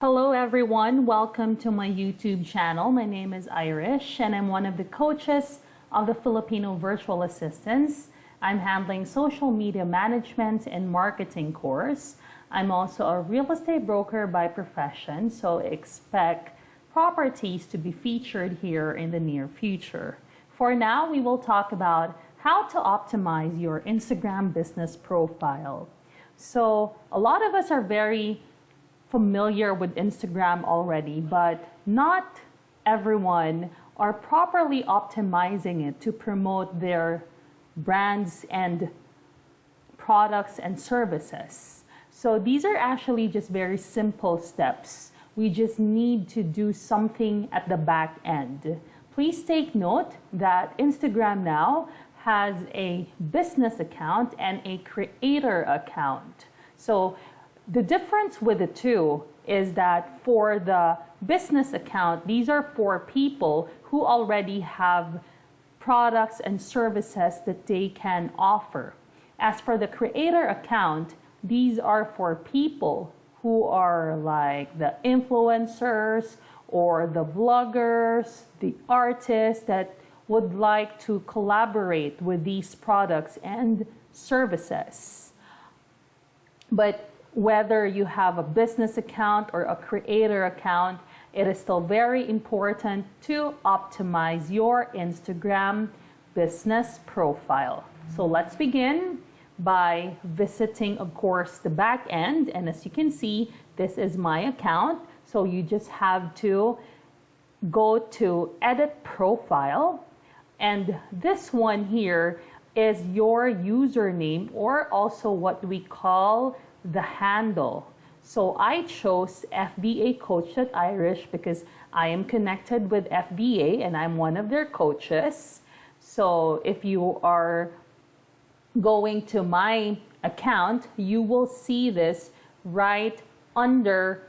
Hello everyone, welcome to my YouTube channel. My name is Irish and I'm one of the coaches of the Filipino Virtual Assistants. I'm handling social media management and marketing course. I'm also a real estate broker by profession, so expect properties to be featured here in the near future. For now, we will talk about how to optimize your Instagram business profile. So a lot of us are very familiar with Instagram already, but not everyone are properly optimizing it to promote their brands and products and services. So these are actually just very simple steps. We just need to do something at the back end. Please take note that Instagram now has a business account and a creator account. So the difference with the two is that for the business account, these are for people who already have products and services that they can offer. As for the creator account, these are for people who are like the influencers or the vloggers, the artists that would like to collaborate with these products and services. But whether you have a business account or a creator account, it is still very important to optimize your Instagram business profile. So let's begin by visiting, of course, the back end. And as you can see, this is my account. So you just have to go to Edit Profile. And this one here is your username, or also what we call the handle. So I chose FBA Coach.Irish because I am connected with FBA and I'm one of their coaches. So if you are going to my account, you will see this right under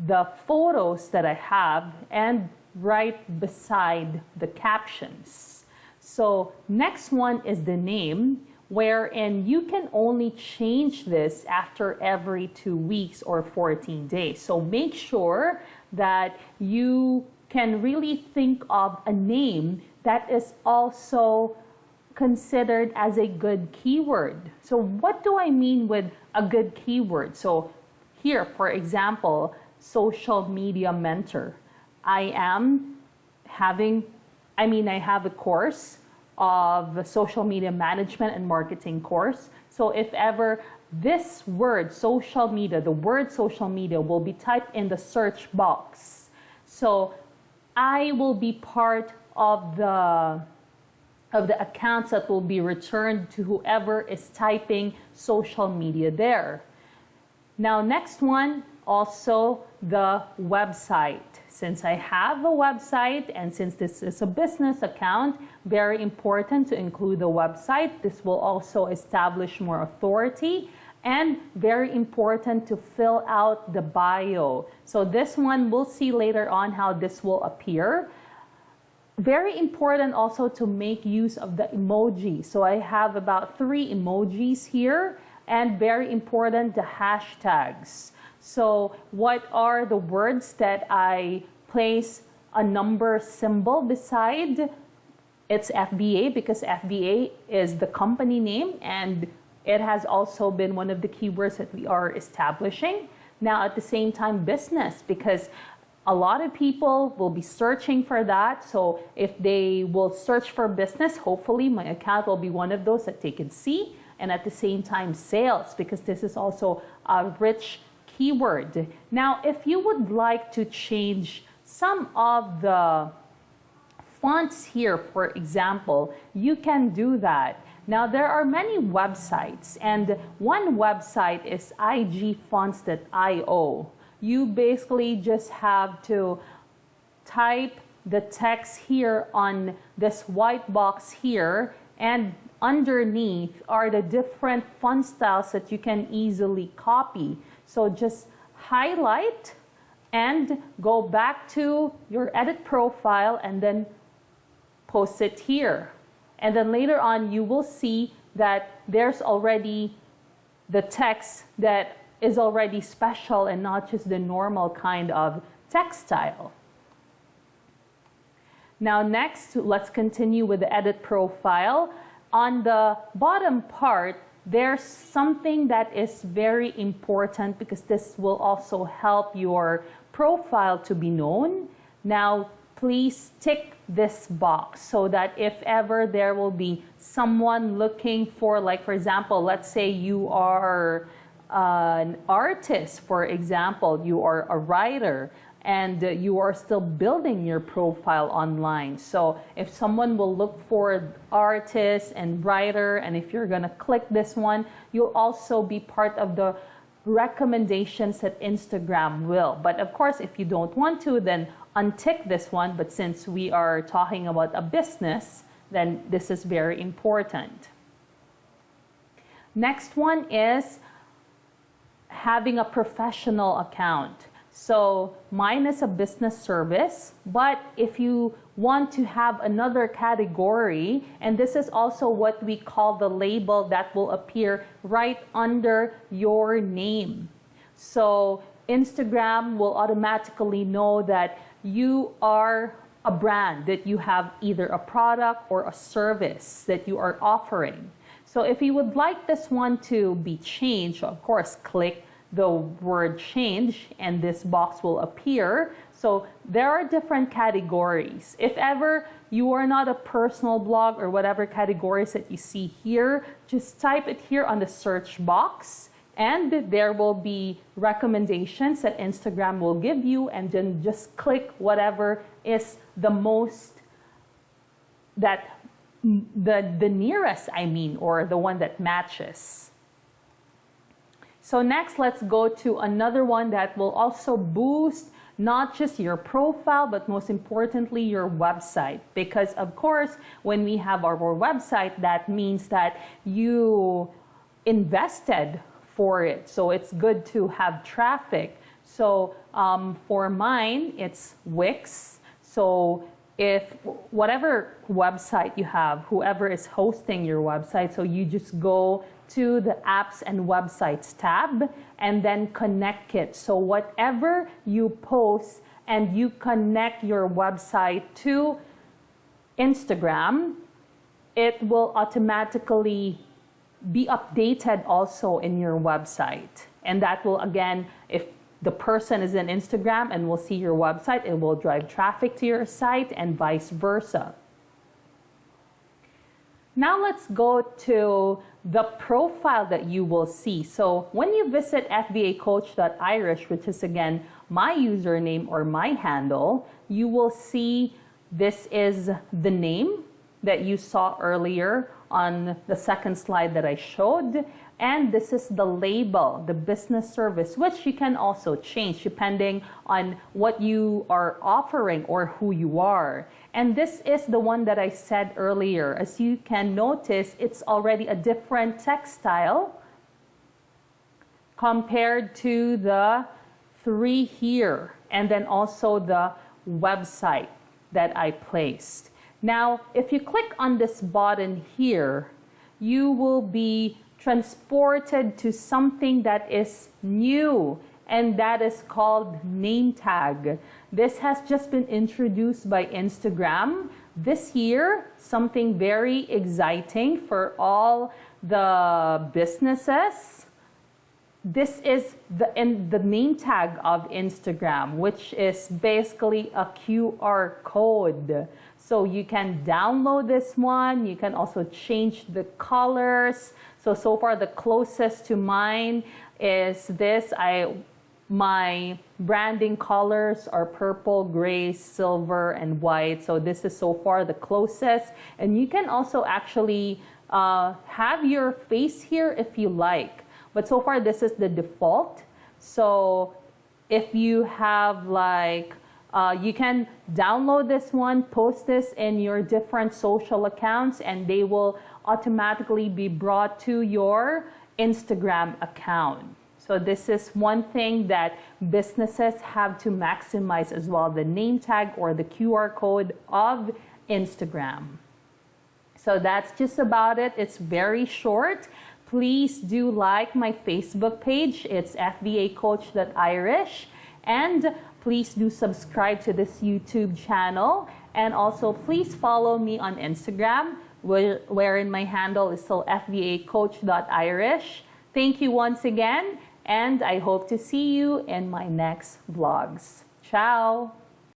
the photos that I have and right beside the captions. So next one is the name, wherein you can only change this after every 2 weeks or 14 days. So make sure that you can really think of a name that is also considered as a good keyword. So what do I mean with a good keyword? So here, for example, social media mentor. I have a course of social media management and marketing course. So if ever this word social media, the word social media will be typed in the search box. So I will be part of the accounts that will be returned to whoever is typing social media there. Now next one, also the website. Since I have a website and since this is a business account, very important to include the website. This will also establish more authority, and very important to fill out the bio. So this one, we'll see later on how this will appear. Very important also to make use of the emoji. So I have about 3 emojis here, and very important, the hashtags. So what are the words that I place a number symbol beside? It's FBA because FBA is the company name, and it has also been one of the keywords that we are establishing. Now at the same time, business, because a lot of people will be searching for that. So if they will search for business, hopefully my account will be one of those that they can see. And at the same time, sales, because this is also a rich keyword. Now, if you would like to change some of the fonts here, for example, you can do that. Now, there are many websites, and one website is igfonts.io. You basically just have to type the text here on this white box here, and underneath are the different font styles that you can easily copy. So just highlight and go back to your edit profile and then post it here. And then later on, you will see that there's already the text that is already special and not just the normal kind of textile. Now next, let's continue with the edit profile. On the bottom part, there's something that is very important because this will also help your profile to be known. Now, please tick this box so that if ever there will be someone looking for, like for example, let's say you are an artist, for example, you are a writer, and you are still building your profile online. So if someone will look for artist and writer, and if you're gonna click this one, you'll also be part of the recommendations that Instagram will. But of course, if you don't want to, then untick this one. But since we are talking about a business, then this is very important. Next one is having a professional account. So mine is a business service, but if you want to have another category, and this is also what we call the label that will appear right under your name. So Instagram will automatically know that you are a brand, that you have either a product or a service that you are offering. So if you would like this one to be changed, of course, click the word change and this box will appear. So there are different categories. If ever you are not a personal blog or whatever categories that you see here, just type it here on the search box and there will be recommendations that Instagram will give you, and then just click whatever is the most, that the nearest, or the one that matches. So next, let's go to another one that will also boost not just your profile, but most importantly, your website. Because of course, when we have our website, that means that you invested for it. So it's good to have traffic. So for mine, it's Wix. So if whatever website you have, whoever is hosting your website, so you just go to the apps and websites tab and then connect it. So whatever you post and you connect your website to Instagram, it will automatically be updated also in your website. And that will, again, if the person is in Instagram and will see your website, it will drive traffic to your site and vice versa. Now let's go to the profile that you will see. So when you visit fbacoach.irish, which is again my username or my handle, you will see this is the name that you saw earlier on the second slide that I showed. And this is the label, the business service, which you can also change depending on what you are offering or who you are. And this is the one that I said earlier. As you can notice, it's already a different textile compared to the three here, and then also the website that I placed. Now, if you click on this button here, you will be transported to something that is new, and that is called name tag. This has just been introduced by Instagram this year, something very exciting for all the businesses. This is the name tag of Instagram, which is basically a QR code. So you can download this one. You can also change the colors. So far the closest to mine is this. My branding colors are purple, gray, silver, and white. So this is so far the closest. And you can also actually have your face here if you like. But so far this is the default. So if you have like, you can download this one, post this in your different social accounts, and they will automatically be brought to your Instagram account. So this is one thing that businesses have to maximize as well, the name tag or the QR code of Instagram. So that's just about it. It's very short. Please do like my Facebook page. It's fbacoach.irish. And please do subscribe to this YouTube channel. And also please follow me on Instagram, wherein my handle is still fbacoach.irish. Thank you once again, and I hope to see you in my next vlogs. Ciao!